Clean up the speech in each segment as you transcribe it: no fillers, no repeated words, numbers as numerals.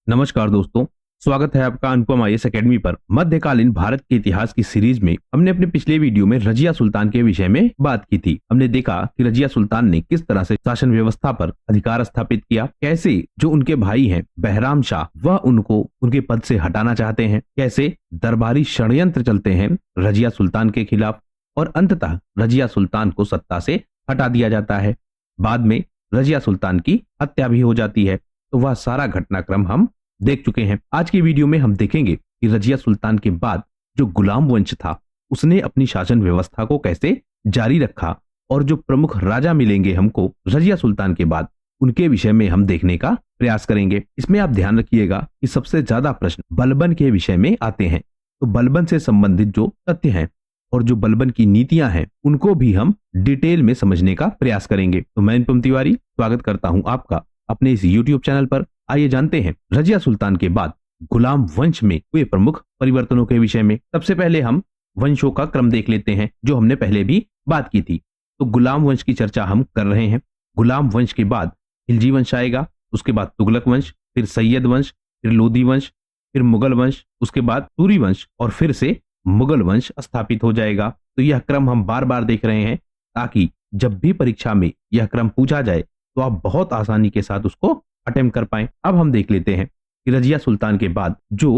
नमस्कार दोस्तों, स्वागत है आपका अनुपम आईएएस एकेडमी पर। मध्यकालीन भारत के इतिहास की सीरीज में हमने अपने पिछले वीडियो में रजिया सुल्तान के विषय में बात की थी। हमने देखा कि रजिया सुल्तान ने किस तरह से शासन व्यवस्था पर अधिकार स्थापित किया, कैसे जो उनके भाई हैं बहराम शाह वह उनको उनके पद से हटाना चाहते हैं, कैसे दरबारी षड्यंत्र चलते हैं रजिया सुल्तान के खिलाफ और अंततः रजिया सुल्तान को सत्ता से हटा दिया जाता है। बाद में रजिया सुल्तान की हत्या भी हो जाती है। तो वह सारा घटनाक्रम हम देख चुके हैं। आज की वीडियो में हम देखेंगे कि रजिया सुल्तान के बाद जो गुलाम वंश था उसने अपनी शासन व्यवस्था को कैसे जारी रखा और जो प्रमुख राजा मिलेंगे हमको रजिया सुल्तान के बाद उनके विषय में हम देखने का प्रयास करेंगे। इसमें आप ध्यान रखिएगा कि सबसे ज्यादा प्रश्न बलबन के विषय में आते हैं, तो बलबन से संबंधित जो तथ्य हैं और जो बलबन की नीतियां हैं उनको भी हम डिटेल में समझने का प्रयास करेंगे। तो मैं अनुपम तिवारी स्वागत करता हूं आपका अपने इस YouTube चैनल पर। आइए जानते हैं रजिया सुल्तान के बाद गुलाम वंश में हुए प्रमुख परिवर्तनों के विषय में। सबसे पहले हम वंशों का क्रम देख लेते हैं जो हमने पहले भी बात की थी। तो गुलाम वंश की चर्चा हम कर रहे हैं। गुलाम वंश के बाद खिलजी वंश आएगा, उसके बाद तुगलक वंश, फिर सैयद वंश, फिर लोदी वंश, फिर मुगल वंश, उसके बाद सूरी वंश और फिर से मुगल वंश स्थापित हो जाएगा। तो यह क्रम हम बार बार देख रहे हैं ताकि जब भी परीक्षा में यह क्रम पूछा जाए तो आप बहुत आसानी के साथ उसको अटेम्प्ट कर पाएं। अब हम देख लेते हैं कि रजिया सुल्तान के बाद जो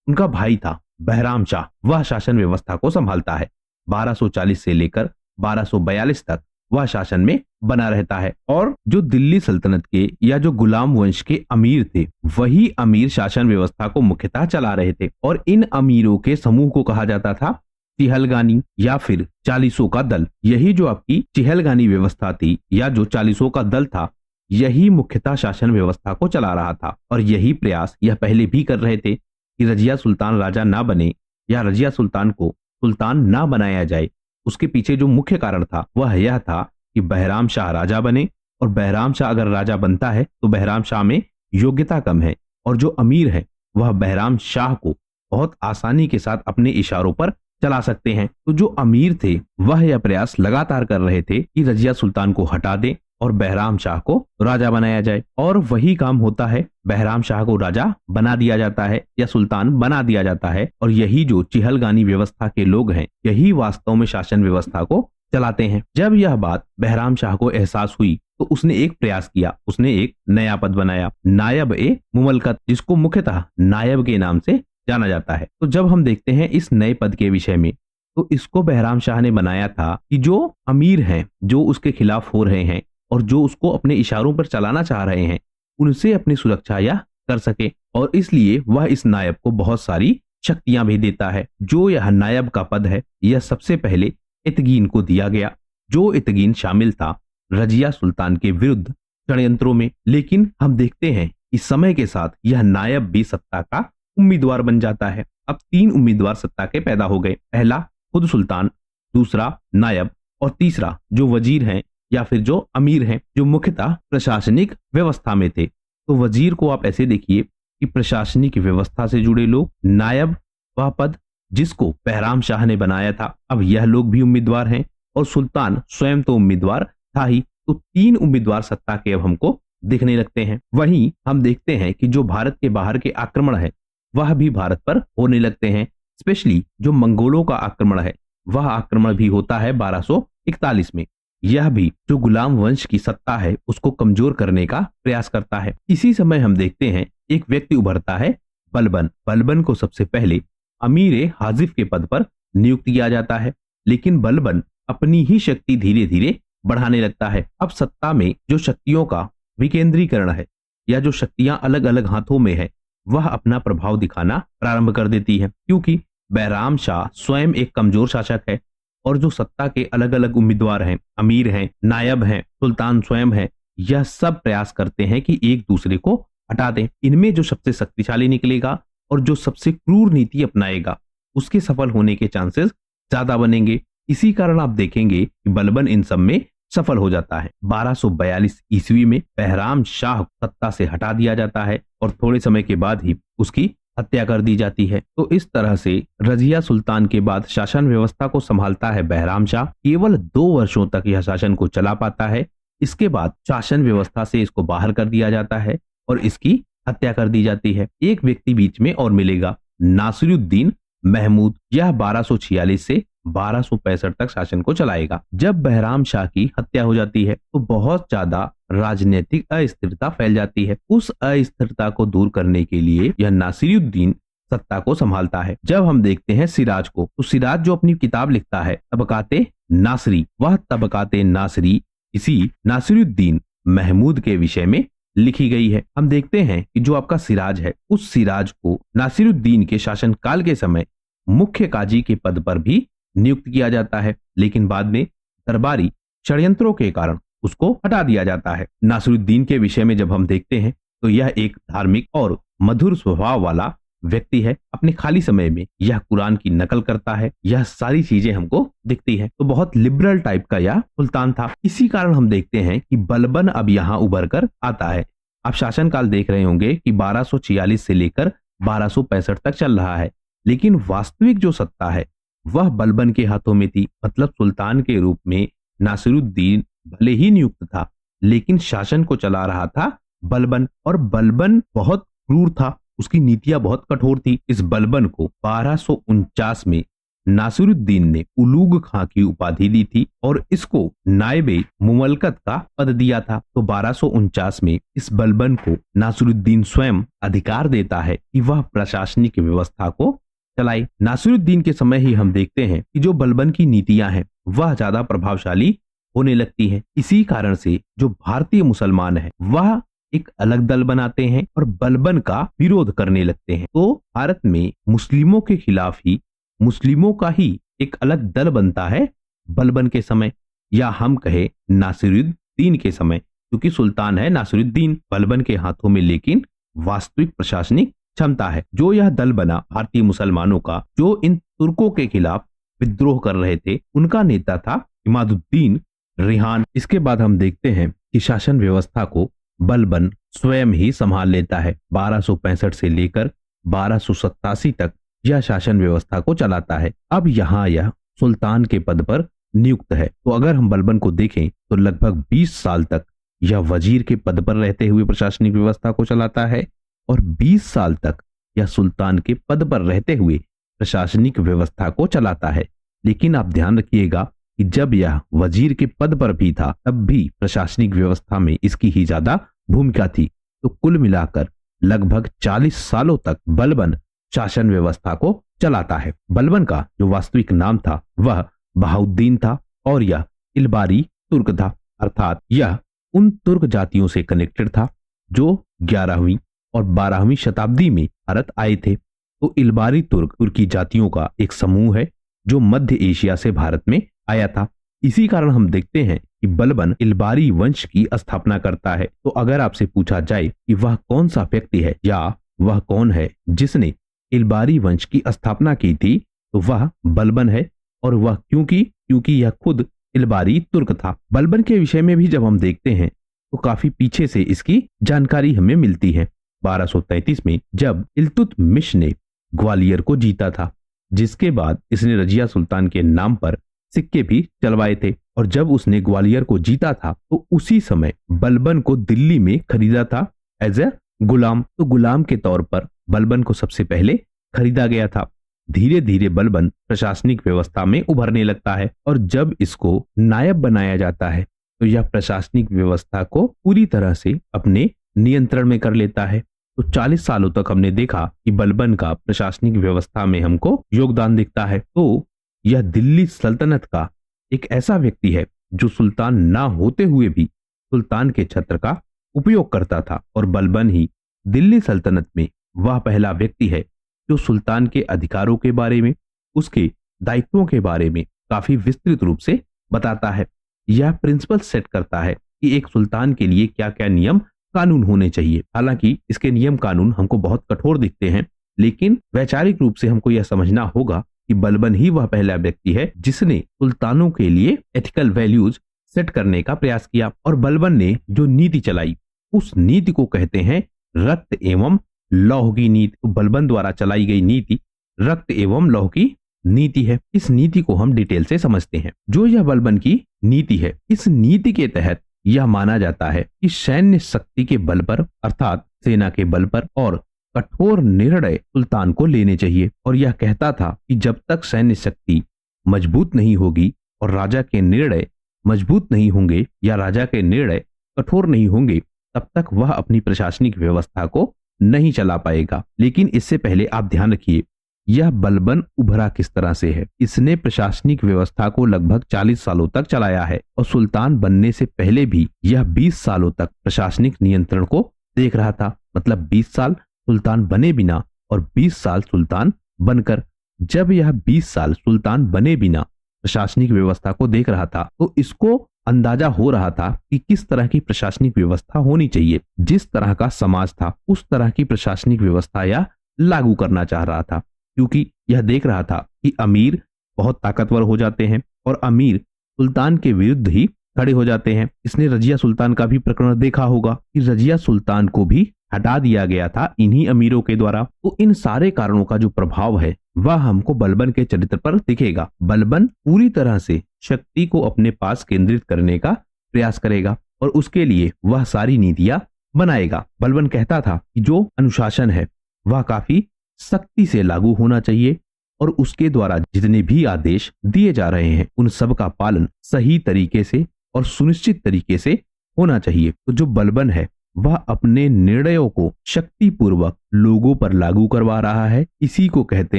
उनका भाई था बहराम शाह वह शासन व्यवस्था को संभालता है। 1240 से लेकर 1242 तक वह शासन में बना रहता है और जो दिल्ली सल्तनत के या जो गुलाम वंश के अमीर थे वही अमीर शासन व्यवस्था को मुख्यतः चला रहे थे और इन अमीरों के समूह को कहा जाता था चिहलगानी या फिर चालीसों का दल। यही जो आपकी चिहलगानी व्यवस्था थी या जो चालीसों का दल था यही मुख्यतः शासन व्यवस्था को चला रहा था और यही प्रयास यह पहले भी कर रहे थे कि रजिया सुल्तान राजा ना बने या रजिया सुल्तान को सुल्तान ना बनाया जाए। उसके पीछे जो मुख्य कारण था वह यह था कि बहराम शाह राजा बने और बहराम शाह अगर राजा बनता है तो बहराम शाह में योग्यता कम है और जो अमीर है वह बहराम शाह को बहुत आसानी के साथ अपने इशारों पर चला सकते हैं। तो जो अमीर थे वह यह प्रयास लगातार कर रहे थे कि रजिया सुल्तान को हटा दें और बहराम शाह को राजा बनाया जाए और वही काम होता है। बहराम शाह को राजा बना दिया जाता है या सुल्तान बना दिया जाता है और यही जो चिहलगानी व्यवस्था के लोग हैं यही वास्तव में शासन व्यवस्था को चलाते हैं। जब यह बात बहराम शाह को एहसास हुई तो उसने एक प्रयास किया, उसने एक नया पद बनाया नायब ए मुमलकत, जिसको मुख्यतः नायब के नाम से जाना जाता है। तो जब हम देखते हैं इस नए पद के विषय में तो इसको बहराम शाह ने बनाया था कि जो अमीर हैं जो उसके खिलाफ हो रहे हैं और जो उसको अपने इशारों पर चलाना चाह रहे हैं उनसे अपनी सुरक्षा या कर सके और इसलिए वह इस नायब को बहुत सारी शक्तियां भी देता है। जो यह नायब का पद है यह सबसे पहले इतगीन को दिया गया। जो इतगीन शामिल था रजिया सुल्तान के विरुद्ध षड्यंत्रों में, लेकिन हम देखते हैं कि समय के साथ यह नायब भी सत्ता का उम्मीदवार बन जाता है। अब 3 उम्मीदवार सत्ता के पैदा हो गए, पहला खुद सुल्तान, दूसरा नायब और तीसरा जो वजीर हैं या फिर जो अमीर हैं जो मुख्यतः प्रशासनिक व्यवस्था में थे। तो वजीर को आप ऐसे देखिए कि प्रशासनिक व्यवस्था से जुड़े लोग, नायब वह पद जिसको बहराम शाह ने बनाया था, अब यह लोग भी उम्मीदवार हैं और सुल्तान स्वयं तो उम्मीदवार था ही। तो 3 उम्मीदवार सत्ता के अब हमको दिखने लगते हैं। वहीं हम देखते हैं कि जो भारत के बाहर के आक्रमण है वह भी भारत पर होने लगते हैं। स्पेशली जो मंगोलों का आक्रमण है वह आक्रमण भी होता है 1241 में। यह भी जो गुलाम वंश की सत्ता है उसको कमजोर करने का प्रयास करता है। इसी समय हम देखते हैं एक व्यक्ति उभरता है बलबन। बलबन को सबसे पहले अमीर हाजिफ के पद पर नियुक्त किया जाता है, लेकिन बलबन अपनी ही शक्ति धीरे धीरे बढ़ाने लगता है। अब सत्ता में जो शक्तियों का विकेंद्रीकरण है या जो शक्तियां अलग अलग हाथों में है वह अपना प्रभाव दिखाना प्रारंभ कर देती है, क्योंकि बहराम शाह स्वयं एक कमजोर शासक है और जो सत्ता के अलग अलग उम्मीदवार हैं, अमीर हैं, नायब हैं, सुल्तान स्वयं है, यह सब प्रयास करते हैं कि एक दूसरे को हटा दें। इनमें जो सबसे शक्तिशाली निकलेगा और जो सबसे क्रूर नीति अपनाएगा उसके सफल होने के चांसेस ज्यादा बनेंगे। इसी कारण आप देखेंगे कि बलबन इन सब में सफल हो जाता है। 1242 ईस्वी में बहराम शाह सत्ता से हटा दिया जाता है और थोड़े समय के बाद ही उसकी हत्या कर दी जाती है। तो इस तरह से रजिया सुल्तान के बाद शासन व्यवस्था को संभालता है बहराम शाह। केवल 2 वर्षों तक यह शासन को चला पाता है। इसके बाद शासन व्यवस्था से इसको बाहर कर दिया जाता है और इसकी हत्या कर दी जाती है। एक व्यक्ति बीच में और मिलेगा, नासिरुद्दीन महमूद। यह 1246 से 1265 तक शासन को चलाएगा। जब बहराम शाह की हत्या हो जाती है तो बहुत ज्यादा राजनीतिक अस्थिरता फैल जाती है। उस अस्थिरता को दूर करने के लिए यह नासिरुद्दीन सत्ता को संभालता है। जब हम देखते हैं सिराज को, तो सिराज जो अपनी किताब लिखता है तबकाते नासरी, वह तबकाते नासरी इसी नासिरुद्दीन महमूद के विषय में लिखी गई है। हम देखते हैं कि जो आपका सिराज है, उस सिराज को नासिरुद्दीन के शासनकाल के समय मुख्य काजी के पद पर भी नियुक्त किया जाता है, लेकिन बाद में दरबारी षड्यंत्रों के कारण उसको हटा दिया जाता है। नासिरुद्दीन के विषय में जब हम देखते हैं तो यह एक धार्मिक और मधुर स्वभाव वाला व्यक्ति है। अपने खाली समय में यह कुरान की नकल करता है। यह सारी चीजें हमको दिखती है। तो बहुत लिबरल टाइप का यह सुल्तान था। इसी कारण हम देखते हैं कि बलबन अब यहाँ उभर कर आता है। आप शासनकाल देख रहे होंगे कि 1246 से लेकर 1265 तक चल रहा है, लेकिन वास्तविक जो सत्ता है वह बलबन के हाथों में थी। मतलब सुल्तान के रूप में नासिरुद्दीन भले ही नियुक्त था, लेकिन शासन को चला रहा था बलबन, और बलबन बहुत क्रूर था। उसकी नीतियां बहुत कठोर थी। इस बलबन को 1249 में नासिरुद्दीन ने उलूग खां की उपाधि दी थी और इसको नायबे मुमलकत का पद दिया था। तो 1249 में इस बलबन को नासिरुद्दीन स्वयं अधिकार देता है कि वह प्रशासनिक व्यवस्था को चलाए। नासिरुद्दीन के समय ही हम देखते हैं कि जो बलबन की नीतियां हैं वह ज्यादा प्रभावशाली होने लगती है। इसी कारण से जो भारतीय मुसलमान है वह एक अलग दल बनाते हैं और बलबन का विरोध करने लगते हैं। तो भारत में मुस्लिमों के खिलाफ ही मुस्लिमों का ही एक अलग दल बनता है बलबन के समय, या हम कहे नासिरुद्दीन के समय, क्योंकि सुल्तान है नासिरुद्दीन बलबन के हाथों में, लेकिन वास्तविक प्रशासनिक क्षमता है। जो यह दल बना भारतीय मुसलमानों का, जो इन तुर्कों के खिलाफ विद्रोह कर रहे थे, उनका नेता था इमादुद्दीन रिहान। इसके बाद हम देखते हैं कि शासन व्यवस्था को बलबन स्वयं ही संभाल लेता है। 1265 से लेकर 1287 तक यह शासन व्यवस्था को चलाता है। अब यहाँ यह सुल्तान के पद पर नियुक्त है। तो अगर हम बलबन को देखें तो लगभग 20 साल तक यह वजीर के पद पर रहते हुए प्रशासनिक व्यवस्था को चलाता है और 20 साल तक यह सुल्तान के पद पर रहते हुए प्रशासनिक व्यवस्था को चलाता है। लेकिन आप ध्यान रखिएगा कि जब यह वजीर के पद पर भी था तब भी प्रशासनिक व्यवस्था में इसकी ही ज्यादा भूमिका थी। तो कुल मिलाकर लगभग 40 सालों तक बलबन शासन व्यवस्था को चलाता है। बलबन का जो वास्तविक नाम था वह बहाउद्दीन था और यह इलबारी तुर्क था, अर्थात यह उन तुर्क जातियों से कनेक्टेड था जो 11वीं और 12वीं शताब्दी में भारत आए थे। तो इलबारी तुर्की जातियों का एक समूह है जो मध्य एशिया से भारत में आया था। इसी कारण हम देखते हैं कि बलबन इलबारी वंश की स्थापना करता है। तो अगर आपसे पूछा जाए कि वह कौन सा व्यक्ति है या वह कौन है जिसने इलबारी वंश की स्थापना की थी, तो वह बलबन है। और वह क्योंकि यह खुद इलबारी तुर्क था। बलबन के विषय में भी जब हम देखते हैं तो काफी पीछे से इसकी जानकारी हमें मिलती है। 1233 में जब इल्तुतमिश ने ग्वालियर को जीता था, जिसके बाद इसने रजिया सुल्तान के नाम पर सिक्के भी चलवाए थे, और जब उसने ग्वालियर को जीता था तो उसी समय बलबन को दिल्ली में खरीदा था एज ए गुलाम। तो गुलाम के तौर पर बलबन को सबसे पहले खरीदा गया था। धीरे धीरे बलबन प्रशासनिक व्यवस्था में उभरने लगता है और जब इसको नायब बनाया जाता है तो यह प्रशासनिक व्यवस्था को पूरी तरह से अपने नियंत्रण में कर लेता है। तो 40 सालों तक हमने देखा कि बलबन का प्रशासनिक व्यवस्था में हमको योगदान दिखता है। तो यह दिल्ली सल्तनत का एक ऐसा व्यक्ति है जो सुल्तान ना होते हुए भी सुल्तान के छत्र का उपयोग करता था, और बलबन ही दिल्ली सल्तनत में वह पहला व्यक्ति है जो सुल्तान के अधिकारों के बारे में, उसके दायित्वों के बारे में काफी विस्तृत रूप से बताता है। यह प्रिंसिपल सेट करता है कि एक सुल्तान के लिए क्या क्या नियम कानून होने चाहिए। हालांकि इसके नियम कानून हमको बहुत कठोर दिखते हैं, लेकिन वैचारिक रूप से हमको यह समझना होगा कि बलबन ही वह पहला व्यक्ति है जिसने सुल्तानों के लिए एथिकल वैल्यूज सेट करने का प्रयास किया। और बलबन ने जो नीति चलाई उस नीति को कहते हैं रक्त एवं लौह की नीति। तो बलबन द्वारा चलाई गई नीति रक्त एवं लौह की नीति है। इस नीति को हम डिटेल से समझते हैं। जो यह बलबन की नीति है, इस नीति के तहत यह माना जाता है कि सैन्य शक्ति के बल पर, अर्थात सेना के बल पर और कठोर निर्णय सुल्तान को लेने चाहिए। और यह कहता था कि जब तक सैन्य शक्ति मजबूत नहीं होगी और राजा के निर्णय मजबूत नहीं होंगे या राजा के निर्णय कठोर नहीं होंगे, तब तक वह अपनी प्रशासनिक व्यवस्था को नहीं चला पाएगा। लेकिन इससे पहले आप ध्यान रखिए, यह बलबन उभरा किस तरह से है। इसने प्रशासनिक व्यवस्था को लगभग 40 सालों तक चलाया है और सुल्तान बनने से पहले भी यह 20 सालों तक प्रशासनिक नियंत्रण को देख रहा था। मतलब 20 साल सुल्तान बने बिना और 20 साल सुल्तान बनकर। जब यह 20 साल सुल्तान बने बिना प्रशासनिक व्यवस्था को देख रहा था तो इसको अंदाजा हो रहा था कि किस तरह की प्रशासनिक व्यवस्था होनी चाहिए। जिस तरह का समाज था उस तरह की प्रशासनिक व्यवस्था यह लागू करना चाह रहा था, क्योंकि यह देख रहा था कि अमीर बहुत ताकतवर हो जाते हैं और अमीर सुल्तान के विरुद्ध ही खड़े हो जाते हैं। इसने रजिया सुल्तान का भी प्रकरण देखा होगा कि रजिया सुल्तान को भी हटा दिया गया था इन्हीं अमीरों के द्वारा। तो इन सारे कारणों का जो प्रभाव है वह हमको बलबन के चरित्र पर दिखेगा। बलबन पूरी तरह से शक्ति को अपने पास केंद्रित करने का प्रयास करेगा और उसके लिए वह सारी नीतियां बनाएगा। बलबन कहता था कि जो अनुशासन है वह काफी सख्ती से लागू होना चाहिए और उसके द्वारा जितने भी आदेश दिए जा रहे हैं उन सब का पालन सही तरीके से और सुनिश्चित तरीके से होना चाहिए। तो जो बलबन है वह अपने निर्णयों को शक्तिपूर्वक लोगों पर लागू करवा रहा है। इसी को कहते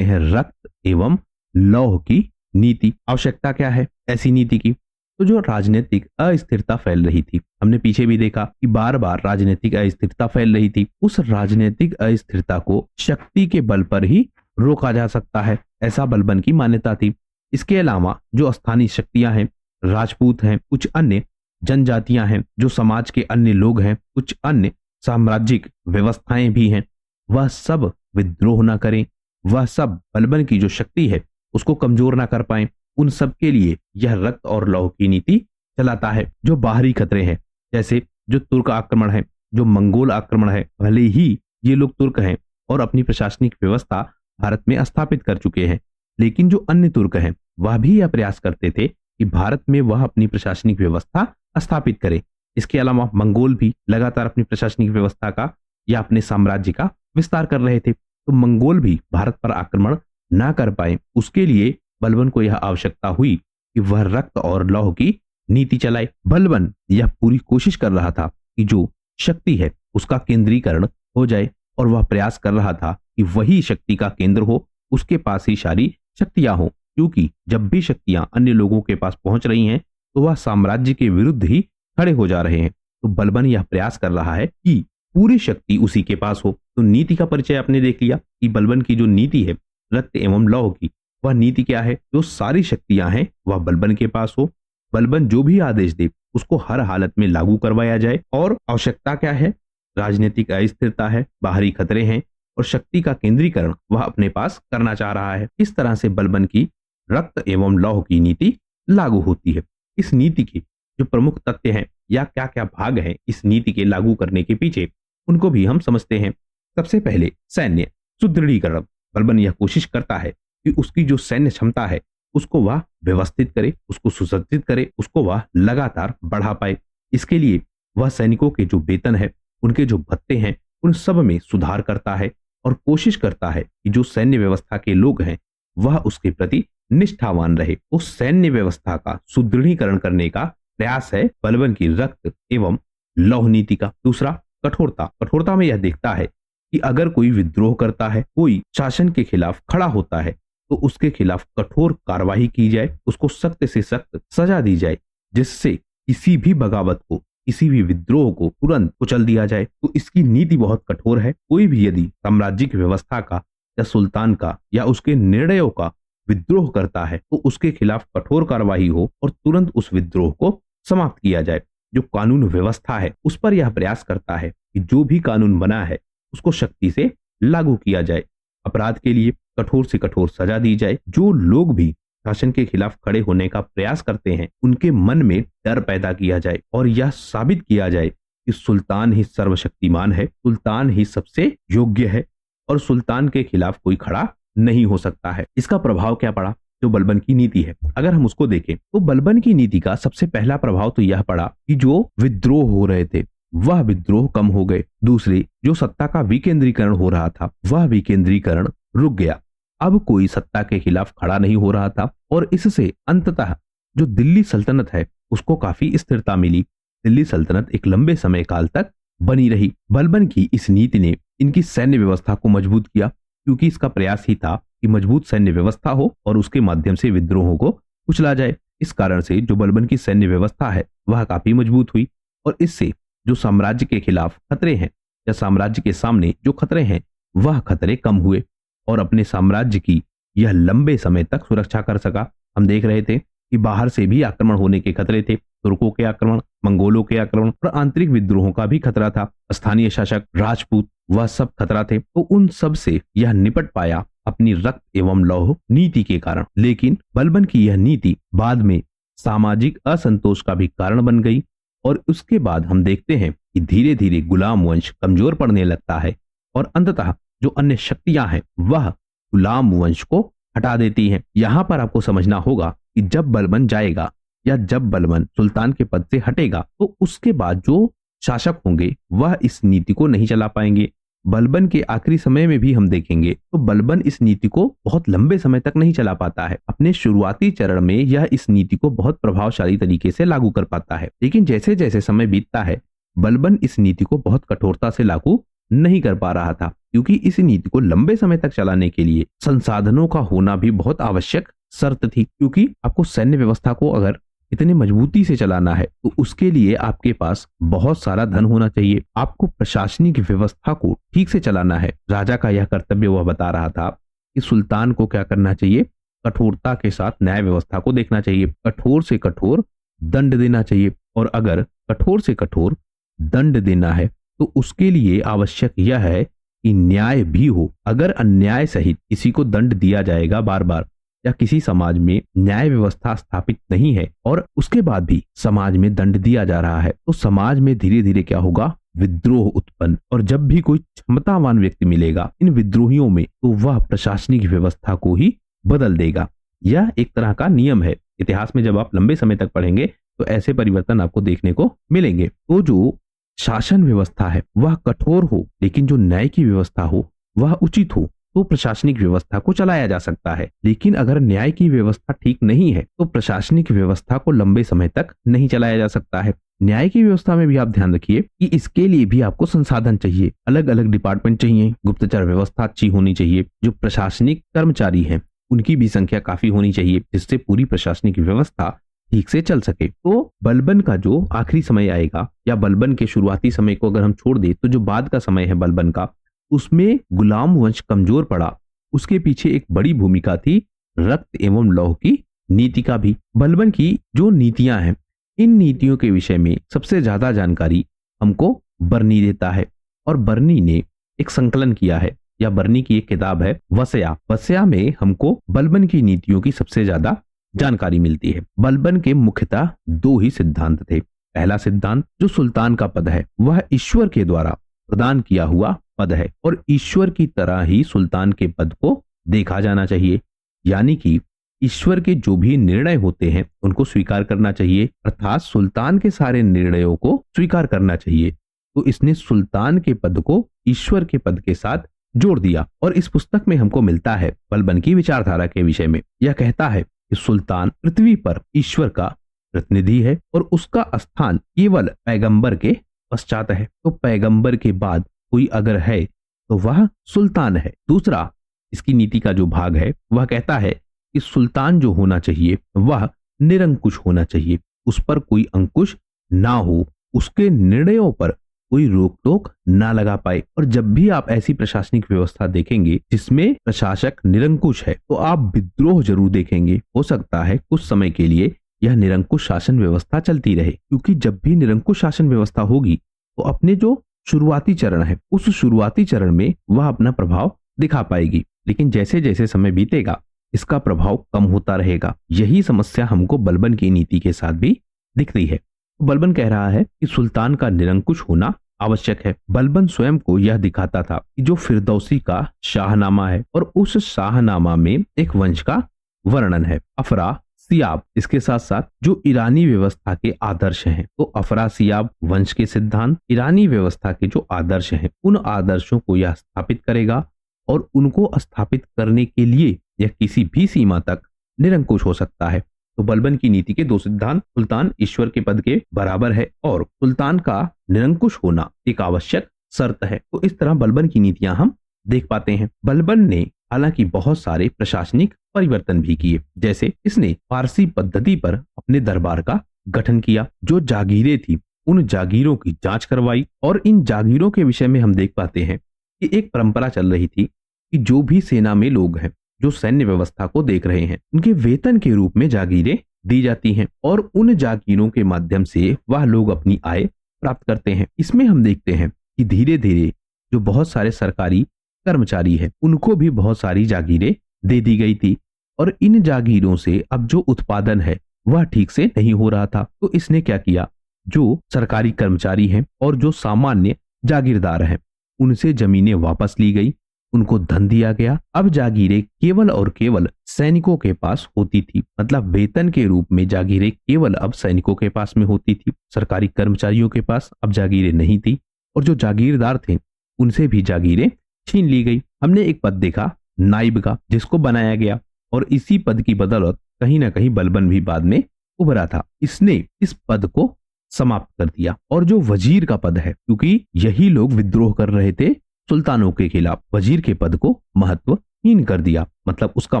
हैं रक्त एवं लौह की नीति। आवश्यकता क्या है ऐसी नीति की? तो जो राजनीतिक अस्थिरता फैल रही थी, हमने पीछे भी देखा कि बार बार राजनीतिक अस्थिरता फैल रही थी, उस राजनीतिक अस्थिरता को शक्ति के बल पर ही रोका जा सकता है, ऐसा बलबन की मान्यता थी। इसके अलावा जो स्थानीय शक्तियां हैं, राजपूत हैं, कुछ अन्य जनजातियां हैं, जो समाज के अन्य लोग हैं, कुछ अन्य साम्राज्यिक व्यवस्थाएं भी हैं, वह सब विद्रोह ना करें, वह सब बलबन की जो शक्ति है उसको कमजोर ना कर पाए। उन सब के लिए यह रक्त और लौह की नीति चलाता है। जो बाहरी खतरे हैं, जैसे जो तुर्क आक्रमण है, जो मंगोल आक्रमण है, भले ही ये लोग तुर्क हैं और अपनी प्रशासनिक व्यवस्था भारत में स्थापित कर चुके हैं, लेकिन जो अन्य तुर्क हैं वह भी यह प्रयास करते थे कि भारत में वह अपनी प्रशासनिक व्यवस्था स्थापित करे। इसके अलावा मंगोल भी लगातार अपनी प्रशासनिक व्यवस्था का या अपने साम्राज्य का विस्तार कर रहे थे। तो मंगोल भी भारत पर आक्रमण ना कर पाए, उसके लिए बलबन को यह आवश्यकता हुई कि वह रक्त और लौह की नीति चलाए। बलबन यह पूरी कोशिश कर रहा था कि जो शक्ति है उसका केंद्रीकरण हो जाए और वह प्रयास कर रहा था कि वही शक्ति का केंद्र हो, उसके पास ही सारी शक्तियां हो, क्योंकि जब भी शक्तियां अन्य लोगों के पास पहुंच रही हैं तो वह साम्राज्य के विरुद्ध ही खड़े हो जा रहे हैं। तो बलबन यह प्रयास कर रहा है कि पूरी शक्ति उसी के पास हो। तो नीति का परिचय आपने देख लिया कि बलबन की जो नीति है रक्त एवं लौह की, वह नीति क्या है? जो सारी शक्तियां हैं वह बलबन के पास हो, बलबन जो भी आदेश दे उसको हर हालत में लागू करवाया जाए। और आवश्यकता क्या है? राजनीतिक अस्थिरता है, बाहरी खतरे हैं और शक्ति का केंद्रीकरण वह अपने पास करना चाह रहा है। इस तरह से बलबन की रक्त एवं लौह की नीति लागू होती है। इस नीति के जो प्रमुख तथ्य हैं या क्या क्या भाग हैं इस नीति के लागू करने के पीछे, उनको भी हम समझते हैं। सबसे पहले सैन्य सुदृढ़ीकरण। बलबन यह कोशिश करता है कि उसकी जो सैन्य क्षमता है उसको वह व्यवस्थित करे, उसको सुसज्जित करे, उसको वह लगातार बढ़ा पाए। इसके लिए वह सैनिकों के जो वेतन है, उनके जो भत्ते हैं, उन सब में सुधार करता है और कोशिश करता है कि जो सैन्य व्यवस्था के लोग हैं वह उसके प्रति निष्ठावान रहे। उस सैन्य व्यवस्था का सुदृढ़ीकरण करने का प्रयास है बलबन की रक्त एवं लौह नीति का। दूसरा कठोरता। कठोरता में यह देखता है कि अगर कोई विद्रोह करता है, कोई शासन के खिलाफ खड़ा होता है, तो उसके खिलाफ कठोर कार्रवाई की जाए, उसको सख्त से सख्त सजा दी जाए, जिससे किसी भी बगावत को, किसी भी विद्रोह को तुरंत कुचल दिया जाए। तो इसकी नीति बहुत कठोर है। कोई भी यदि साम्राज्यिक व्यवस्था का या सुल्तान का या उसके निर्णयों का विद्रोह करता है तो उसके खिलाफ कठोर कार्रवाई हो और तुरंत उस विद्रोह को समाप्त किया जाए। जो कानून व्यवस्था है उस पर यह प्रयास करता है कि जो भी कानून बना है उसको शक्ति से लागू किया जाए, अपराध के लिए कठोर से कठोर सजा दी जाए। जो लोग भी शासन के खिलाफ खड़े होने का प्रयास करते हैं उनके मन में डर पैदा किया जाए और यह साबित किया जाए कि सुल्तान ही सर्वशक्तिमान है, सुल्तान ही सबसे योग्य है और सुल्तान के खिलाफ कोई खड़ा नहीं हो सकता है। इसका प्रभाव क्या पड़ा? जो बलबन की नीति है, अगर हम उसको देखें तो बलबन की नीति का सबसे पहला प्रभाव तो यह पड़ा कि जो विद्रोह हो रहे थे, वह विद्रोह कम हो गए। दूसरे, जो सत्ता का विकेंद्रीकरण हो रहा था वह विकेंद्रीकरण रुक गया। अब कोई सत्ता के खिलाफ खड़ा नहीं हो रहा था और इससे अंततः जो दिल्ली सल्तनत है उसको काफी स्थिरता मिली। दिल्ली सल्तनत एक लंबे समय काल तक बनी रही। बलबन की इस नीति ने इनकी सैन्य व्यवस्था को मजबूत किया, क्योंकि इसका प्रयास ही था कि मजबूत सैन्य व्यवस्था हो और उसके माध्यम से विद्रोहों को कुचला जाए। इस कारण से जो बलबन की सैन्य व्यवस्था है वह काफी मजबूत हुई और इससे जो साम्राज्य के खिलाफ खतरे हैं या साम्राज्य के सामने जो खतरे हैं वह खतरे कम हुए और अपने साम्राज्य की यह लंबे समय तक सुरक्षा कर सका। हम देख रहे थे कि बाहर से भी आक्रमण होने के खतरे थे, तुर्कों के आक्रमण, मंगोलों के आक्रमण और आंतरिक विद्रोहों का भी खतरा था। स्थानीय शासक, राजपूत, वह सब खतरा थे। तो उन सब से यह निपट पाया अपनी रक्त एवं लौह नीति के कारण। लेकिन बलबन की यह नीति बाद में सामाजिक असंतोष का भी कारण बन गई और उसके बाद हम देखते हैं कि धीरे धीरे गुलाम वंश कमजोर पड़ने लगता है और अंततः जो अन्य शक्तियां हैं वह गुलाम वंश को हटा देती हैं। यहां पर आपको समझना होगा कि जब बलबन जाएगा या जब बलबन सुल्तान के पद से हटेगा तो उसके बाद जो शासक होंगे वह इस नीति को नहीं चला पाएंगे। बलबन के आखिरी समय में भी हम देखेंगे तो बलबन इस नीति को बहुत लंबे समय तक नहीं चला पाता है। अपने शुरुआती चरण में यह इस नीति को बहुत प्रभावशाली तरीके से लागू कर पाता है, लेकिन जैसे जैसे समय बीतता है बलबन इस नीति को बहुत कठोरता से लागू नहीं कर पा रहा था, क्योंकि इस नीति को लंबे समय तक चलाने के लिए संसाधनों का होना भी बहुत आवश्यक शर्त थी। क्योंकि आपको सैन्य व्यवस्था को अगर इतनी मजबूती से चलाना है तो उसके लिए आपके पास बहुत सारा धन होना चाहिए। आपको प्रशासनिक व्यवस्था को ठीक से चलाना है। राजा का यह कर्तव्य वह बता रहा था कि सुल्तान को क्या करना चाहिए, कठोरता के साथ न्याय व्यवस्था को देखना चाहिए, कठोर से कठोर दंड देना चाहिए। और अगर कठोर से कठोर दंड देना है तो उसके लिए आवश्यक यह है कि न्याय भी हो। अगर अन्याय सहित किसी को दंड दिया जाएगा बार बार या किसी समाज में न्याय व्यवस्था स्थापित नहीं है और उसके बाद भी समाज में दंड दिया जा रहा है तो समाज में धीरे धीरे क्या होगा, विद्रोह उत्पन्न। और जब भी कोई क्षमतावान व्यक्ति मिलेगा इन विद्रोहियों में तो वह प्रशासनिक व्यवस्था को ही बदल देगा। यह एक तरह का नियम है। इतिहास में जब आप लंबे समय तक पढ़ेंगे तो ऐसे परिवर्तन आपको देखने को मिलेंगे। तो जो शासन व्यवस्था है वह कठोर हो, लेकिन जो न्याय की व्यवस्था हो वह उचित हो तो प्रशासनिक व्यवस्था को चलाया जा सकता है। लेकिन अगर न्याय की व्यवस्था ठीक नहीं है तो प्रशासनिक व्यवस्था को लंबे समय तक नहीं चलाया जा सकता है। न्याय की व्यवस्था में भी आप ध्यान रखिए कि इसके लिए भी आपको संसाधन चाहिए, अलग अलग डिपार्टमेंट चाहिए, गुप्तचर व्यवस्था अच्छी होनी चाहिए, जो प्रशासनिक कर्मचारी हैं उनकी भी संख्या काफी होनी चाहिए, जिससे पूरी प्रशासनिक व्यवस्था ठीक से चल सके। तो बलबन का जो आखिरी समय आएगा या बलबन के शुरुआती समय को अगर हम छोड़ दें तो जो बाद का समय है बलबन का, उसमें गुलाम वंश कमजोर पड़ा। उसके पीछे एक बड़ी भूमिका थी रक्त एवं लौह की नीति का भी। बलबन की जो नीतियां हैं इन नीतियों के विषय में सबसे ज्यादा जानकारी हमको बर्नी देता है और बर्नी ने एक संकलन किया है या बर्नी की एक किताब है वसया। वसया में हमको बलबन की नीतियों की सबसे ज्यादा जानकारी मिलती है। बलबन के मुख्यतः दो ही सिद्धांत थे। पहला सिद्धांत, जो सुल्तान का पद है वह ईश्वर के द्वारा प्रदान किया हुआ पद है और ईश्वर की तरह ही सुल्तान के पद को देखा जाना चाहिए, यानी कि ईश्वर के जो भी निर्णय होते हैं उनको स्वीकार करना चाहिए, अर्थात सुल्तान के सारे निर्णयों को स्वीकार करना चाहिए। तो इसने सुल्तान के पद को ईश्वर के पद के साथ जोड़ दिया और इस पुस्तक में हमको मिलता है बलबन की विचारधारा के विषय में। यह कहता है कि सुल्तान पृथ्वी पर ईश्वर का प्रतिनिधि है और उसका स्थान केवल पैगंबर के पश्चात है। तो पैगंबर के बाद कोई अगर है तो वह सुल्तान है। दूसरा, इसकी नीति का जो भाग है वह कहता है कि सुल्तान जो होना चाहिए वह निरंकुश होना चाहिए, उस पर कोई अंकुश ना हो, उसके निर्णयों पर कोई रोक टोक ना लगा पाए। और जब भी आप ऐसी प्रशासनिक व्यवस्था देखेंगे जिसमें प्रशासक निरंकुश है तो आप विद्रोह जरूर देखेंगे। हो सकता है कुछ समय के लिए यह निरंकुश शासन व्यवस्था चलती रहे, क्योंकि जब भी निरंकुश शासन व्यवस्था होगी तो अपने जो शुरुआती चरण है उस शुरुआती चरण में वह अपना प्रभाव दिखा पाएगी, लेकिन जैसे जैसे समय बीतेगा इसका प्रभाव कम होता रहेगा। यही समस्या हमको बलबन की नीति के साथ भी दिख रही है। बलबन कह रहा है कि सुल्तान का निरंकुश होना आवश्यक है। बलबन स्वयं को यह दिखाता था कि जो फिरदौसी का शाहनामा है और उस शाहनामा में एक वंश का वर्णन है, अफरा सियाब, इसके साथ साथ जो ईरानी व्यवस्था के आदर्श हैं, तो अफरासियाब वंश के सिद्धांत ईरानी व्यवस्था के जो आदर्श हैं, उन आदर्शों को यह स्थापित करेगा और उनको स्थापित करने के लिए यह किसी भी सीमा तक निरंकुश हो सकता है। तो बलबन की नीति के दो सिद्धांत, सुल्तान ईश्वर के पद के बराबर है और सुल्तान का निरंकुश होना एक आवश्यक शर्त है। तो इस तरह बलबन की नीतियां हम देख पाते हैं। बलबन ने हालांकि बहुत सारे प्रशासनिक परिवर्तन भी किए, जैसे इसने फारसी पद्धति पर अपने दरबार का गठन किया, जो जागीरें थी उन जागीरों की जांच करवाई और इन जागीरों के विषय में हम देख पाते हैं कि एक परंपरा चल रही थी कि जो भी सेना में लोग हैं, जो सैन्य व्यवस्था को देख रहे हैं, उनके वेतन के रूप में जागीरें दी जाती हैं और उन जागीरों के माध्यम से वह लोग अपनी आय प्राप्त करते हैं। इसमें हम देखते हैं कि धीरे धीरे जो बहुत सारे सरकारी कर्मचारी हैं, उनको भी बहुत सारी जागीरें दे दी गई थी और इन जागीरों से अब जो उत्पादन है वह ठीक से नहीं हो रहा था। तो इसने क्या किया, जो सरकारी कर्मचारी हैं और जो सामान्य जागीरदार हैं, उनसे जमीनें वापस ली गई, उनको धन दिया गया। अब जागीरें केवल और केवल सैनिकों के पास होती थी, मतलब वेतन के रूप में जागीरें केवल अब सैनिकों के पास में होती थी, सरकारी कर्मचारियों के पास अब जागीरें नहीं थी और जो जागीरदार थे उनसे भी जागीरें छीन ली गई। हमने एक पद देखा नाइब का, जिसको बनाया गया और इसी पद की बदौलत कहीं ना कहीं बलबन भी बाद में उभरा था। इसने इस पद को समाप्त कर दिया और जो वजीर का पद है, क्योंकि यही लोग विद्रोह कर रहे थे सुल्तानों के खिलाफ, वजीर के पद को महत्वहीन कर दिया, मतलब उसका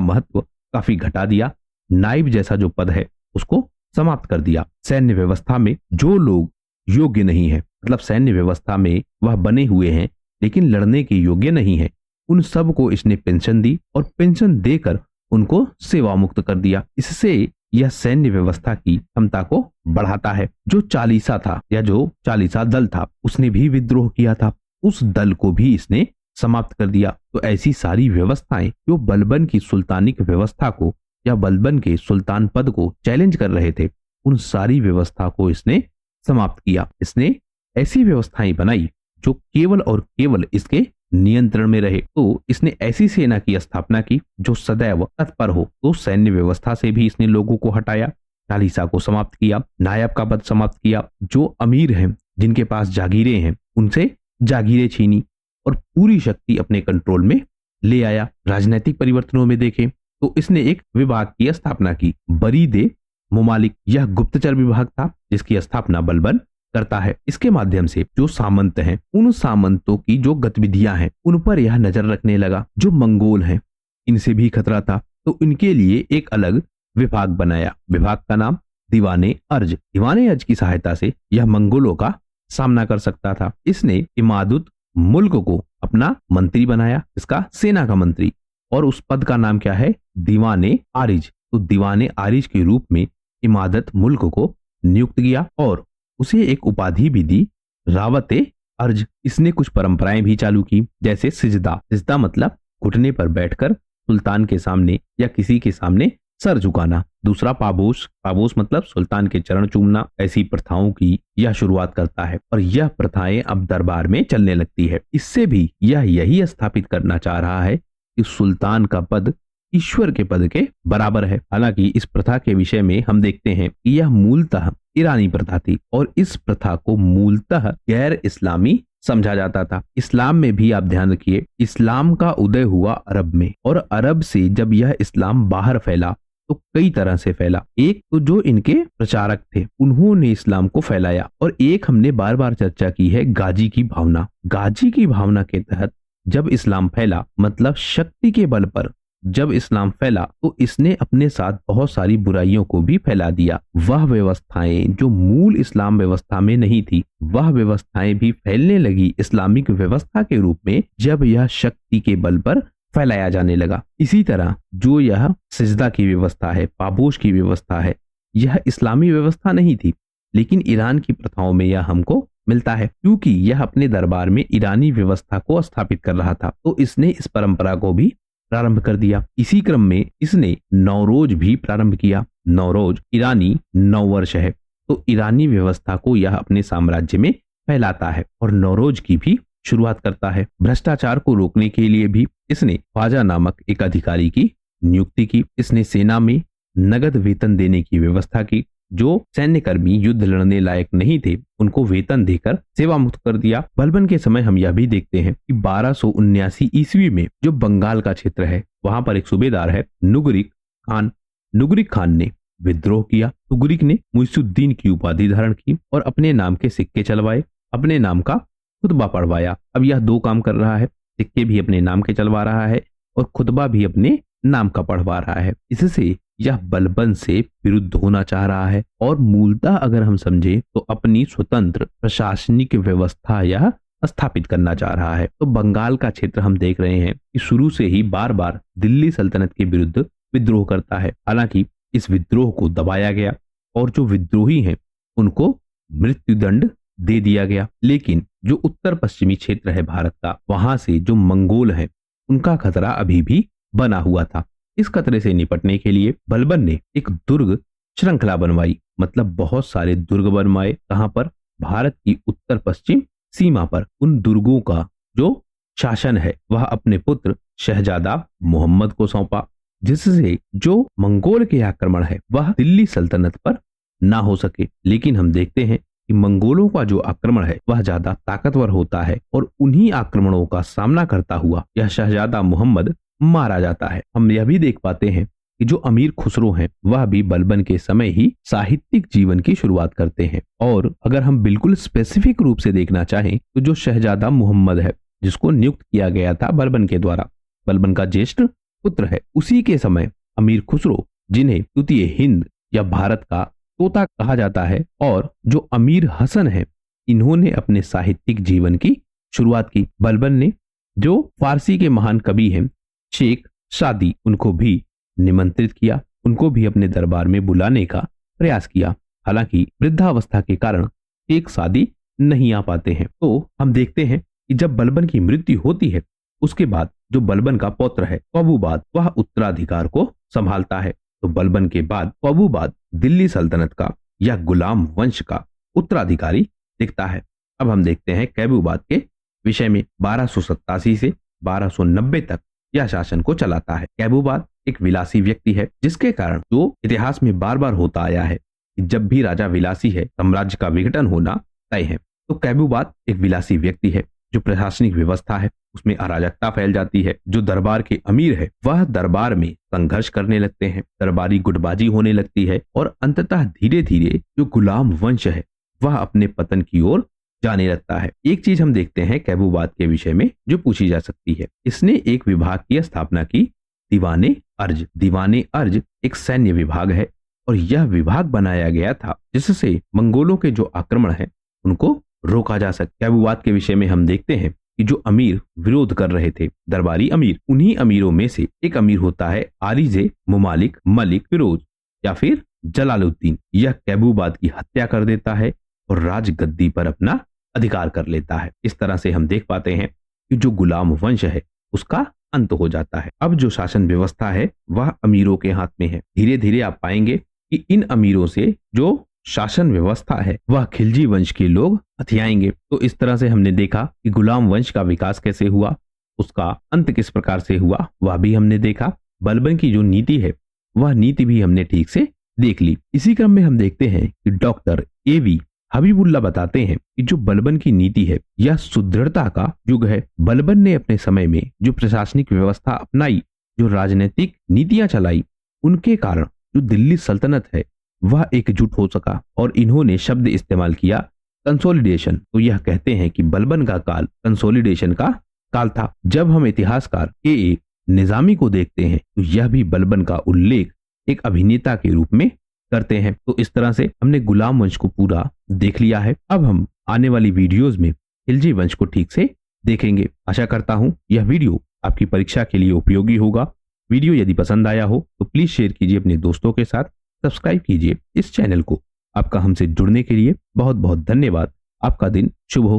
महत्व काफी घटा दिया। नाइब जैसा जो पद है उसको समाप्त कर दिया। सैन्य व्यवस्था में जो लोग योग्य नहीं है, मतलब सैन्य व्यवस्था में वह बने हुए हैं लेकिन लड़ने के योग्य नहीं है, उन सब को इसने पेंशन दी और पेंशन देकर उनको सेवा मुक्त कर दिया। इससे यह सैन्य व्यवस्था की क्षमता को बढ़ाता है। जो चालीसा था या जो चालीसा दल था, उसने भी विद्रोह किया था, उस दल को भी इसने समाप्त कर दिया। तो ऐसी सारी व्यवस्थाएं जो बलबन की सुल्तानिक व्यवस्था को या बलबन के सुल्तान पद को चैलेंज कर रहे थे, उन सारी व्यवस्था को इसने समाप्त किया। इसने ऐसी व्यवस्थाएं बनाई जो केवल और केवल इसके नियंत्रण में रहे। तो इसने ऐसी सेना की स्थापना की जो सदैव तत्पर हो। तो सैन्य व्यवस्था से भी इसने लोगों को हटाया, चालीसा को समाप्त किया, नायब का पद समाप्त किया, जो अमीर हैं जिनके पास जागीरें हैं उनसे जागीरें छीनी और पूरी शक्ति अपने कंट्रोल में ले आया। राजनीतिक परिवर्तनों में देखें तो इसने एक विभाग की स्थापना की, बरीदे मुमालिक। यह गुप्तचर विभाग था जिसकी स्थापना बलबन करता है। इसके माध्यम से जो सामंत हैं, उन सामंतों की जो गतिविधियां हैं उन पर यह नजर रखने लगा। जो मंगोल हैं इनसे भी खतरा था, तो इनके लिए एक अलग विभाग बनाया। विभाग का नाम दीवाने अर्ज। दीवाने अर्ज की सहायता से यह मंगोलों का सामना कर सकता था। इसने इमादुत मुल्क को अपना मंत्री बनाया, इसका सेना का मंत्री, और उस पद का नाम क्या है, दीवाने आरिज। तो दीवाने आरिज के रूप में इमादत मुल्क को नियुक्त किया और उसे एक उपाधि भी दी, रावते अर्ज। इसने कुछ परंपराएं भी चालू की, जैसे सिजदा। सिजदा मतलब घुटने पर बैठकर सुल्तान के सामने या किसी के सामने सर झुकाना। दूसरा पाबोस। पाबोस मतलब सुल्तान के चरण चूमना। ऐसी प्रथाओं की यह शुरुआत करता है और यह प्रथाएं अब दरबार में चलने लगती है। इससे भी यह यही स्थापित करना चाह रहा है कि सुल्तान का पद ईश्वर के पद के बराबर है। हालांकि इस प्रथा के विषय में हम देखते हैं कि यह मूलतः ईरानी प्रथा थी और इस प्रथा को मूलतः गैर इस्लामी समझा जाता था। इस्लाम में भी आप ध्यान रखिए, इस्लाम का उदय हुआ अरब में और अरब से जब यह इस्लाम बाहर फैला तो कई तरह से फैला। एक तो जो इनके प्रचारक थे उन्होंने इस्लाम को फैलाया, और एक हमने बार बार चर्चा की है गाजी की भावना। गाजी की भावना के तहत जब इस्लाम फैला, मतलब शक्ति के बल पर जब इस्लाम फैला, तो इसने अपने साथ बहुत सारी बुराइयों को भी फैला दिया। वह व्यवस्थाएं जो मूल इस्लाम व्यवस्था में नहीं थी, वह व्यवस्थाएं भी फैलने लगी इस्लामिक व्यवस्था के रूप में जब यह शक्ति के बल पर फैलाया जाने लगा। इसी तरह जो यह सिजदा की व्यवस्था है, पाबोश की व्यवस्था है, यह इस्लामी व्यवस्था नहीं थी, लेकिन ईरान की प्रथाओं में यह हमको मिलता है, क्योंकि यह अपने दरबार में ईरानी व्यवस्था को स्थापित कर रहा था। तो इसने इस परंपरा को भी प्रारंभ कर दिया। इसी क्रम में इसने नौरोज भी प्रारंभ किया। नौरोज ईरानी नववर्ष है, तो ईरानी व्यवस्था को यह अपने साम्राज्य में फैलाता है और नौरोज की भी शुरुआत करता है। भ्रष्टाचार को रोकने के लिए भी इसने ख्वाजा नामक एक अधिकारी की नियुक्ति की। इसने सेना में नगद वेतन देने की व्यवस्था की। जो सैन्यकर्मी युद्ध लड़ने लायक नहीं थे उनको वेतन देकर सेवा मुक्त कर दिया। बलबन के समय हम यह भी देखते हैं कि 1279 ईस्वी में जो बंगाल का क्षेत्र है वहां पर एक सूबेदार है नुगरिक खान। नुगरिक खान ने विद्रोह किया। नुगरिक ने मुइजुद्दीन की उपाधि धारण की और अपने नाम के सिक्के चलवाए, अपने नाम का खुतबा पढ़वाया। अब यह दो काम कर रहा है, सिक्के भी अपने नाम के चलवा रहा है और खुतबा भी अपने नाम का पढ़वा रहा है। इससे यह बलबन से विरुद्ध होना चाह रहा है और मूलतः अगर हम समझें तो अपनी स्वतंत्र प्रशासनिक व्यवस्था यह स्थापित करना चाह रहा है। तो बंगाल का क्षेत्र हम देख रहे हैं कि शुरू से ही बार बार दिल्ली सल्तनत के विरुद्ध विद्रोह करता है। हालांकि इस विद्रोह को दबाया गया और जो विद्रोही हैं उनको मृत्युदंड दे दिया गया। लेकिन जो उत्तर पश्चिमी क्षेत्र है भारत का, वहां से जो मंगोल हैं उनका खतरा अभी भी बना हुआ था। इस खतरे से निपटने के लिए बलबन ने एक दुर्ग श्रृंखला बनवाई, मतलब बहुत सारे दुर्ग बनवाए। कहां पर? भारत की उत्तर पश्चिम सीमा पर। उन दुर्गों का जो शासन है वह अपने पुत्र शहजादा मोहम्मद को सौंपा, जिससे जो मंगोल के आक्रमण है वह दिल्ली सल्तनत पर ना हो सके। लेकिन हम देखते हैं कि मंगोलों का जो आक्रमण है वह ज्यादा ताकतवर होता है और उन्हीं आक्रमणों का सामना करता हुआ यह शहजादा मोहम्मद मारा जाता है। हम यह भी देख पाते हैं कि जो अमीर खुसरो हैं वह भी बलबन के समय ही साहित्यिक जीवन की शुरुआत करते हैं। और अगर हम बिल्कुल स्पेसिफिक रूप से देखना चाहें तो जो शहजादा मोहम्मद है जिसको नियुक्त किया गया था बलबन के द्वारा, बलबन का ज्येष्ठ पुत्र है, उसी के समय अमीर खुसरो, जिन्हें तृतीय हिंद या भारत का तोता कहा जाता है, और जो अमीर हसन है, इन्होंने अपने साहित्यिक जीवन की शुरुआत की। बलबन ने जो फारसी के महान कवि हैं शेख सादी, उनको भी निमंत्रित किया, उनको भी अपने दरबार में बुलाने का प्रयास किया। हालांकि वृद्धावस्था के कारण शेख सादी नहीं आ पाते हैं। तो हम देखते हैं कि जब बलबन की मृत्यु होती है उसके बाद जो बलबन का पौत्र है क़बूबाद, वह उत्तराधिकार को संभालता है। तो बलबन के बाद क़बूबाद दिल्ली सल्तनत का या गुलाम वंश का उत्तराधिकारी दिखता है। अब हम देखते हैं क़बूबाद के विषय में। 1287 से 1290 तक यह शासन को चलाता है। क़बूबाद एक विलासी व्यक्ति है, जिसके कारण जो इतिहास में बार बार होता आया है कि जब भी राजा विलासी है साम्राज्य का विघटन होना तय है। तो क़बूबाद एक विलासी व्यक्ति है। जो प्रशासनिक व्यवस्था है उसमें अराजकता फैल जाती है। जो दरबार के अमीर है वह दरबार में संघर्ष करने लगते हैं, दरबारी गुटबाजी होने लगती है और अंततः धीरे धीरे जो गुलाम वंश है वह अपने पतन की ओर जाने लगता है। एक चीज हम देखते हैं क़बूबाद के विषय में जो पूछी जा सकती है, इसने एक विभाग की स्थापना की, दीवाने अर्ज। दीवाने अर्ज एक सैन्य विभाग है और यह विभाग बनाया गया था जिससे मंगोलों के जो आक्रमण है उनको रोका जा सके। क़बूबाद के विषय में हम देखते हैं कि जो अमीर विरोध कर रहे थे, दरबारी अमीर, उन्हीं अमीरों में से एक अमीर होता है आरिजे मुमालिक मलिक फिरोज या फिर जलालुद्दीन। यह क़बूबाद की हत्या कर देता है और राजगद्दी पर अपना अधिकार कर लेता है। इस तरह से हम देख पाते हैं कि जो गुलाम वंश है उसका अंत हो जाता है। अब जो शासन व्यवस्था है वह अमीरों के हाथ में है। धीरे धीरे आप पाएंगे कि इन अमीरों से जो शासन व्यवस्था है वह खिलजी वंश के लोग हथियाएंगे। तो इस तरह से हमने देखा कि गुलाम वंश का विकास कैसे हुआ, उसका अंत किस प्रकार से हुआ वह भी हमने देखा। बलबन की जो नीति है वह नीति भी हमने ठीक से देख ली। इसी क्रम में हम देखते हैं कि डॉक्टर A.V. हबीबुल्ला बताते हैं कि जो बलबन की नीति है यह सुदृढ़ता का युग है। बलबन ने अपने समय में जो प्रशासनिक व्यवस्था अपनाई, जो राजनीतिक नीतियां चलाई, उनके कारण जो दिल्ली सल्तनत है वह एकजुट हो सका और इन्होंने शब्द इस्तेमाल किया कंसोलिडेशन। तो यह कहते हैं कि बलबन का काल कंसोलिडेशन का काल था। जब हम इतिहासकार K.A. निजामी को देखते हैं तो यह भी बलबन का उल्लेख एक अभिनेता के रूप में करते हैं। तो इस तरह से हमने गुलाम वंश को पूरा देख लिया है। अब हम आने वाली वीडियोस में खिलजी वंश को ठीक से देखेंगे। आशा करता हूं यह वीडियो आपकी परीक्षा के लिए उपयोगी होगा। वीडियो यदि पसंद आया हो तो प्लीज शेयर कीजिए अपने दोस्तों के साथ, सब्सक्राइब कीजिए इस चैनल को। आपका हमसे जुड़ने के लिए बहुत बहुत धन्यवाद। आपका दिन शुभ हो।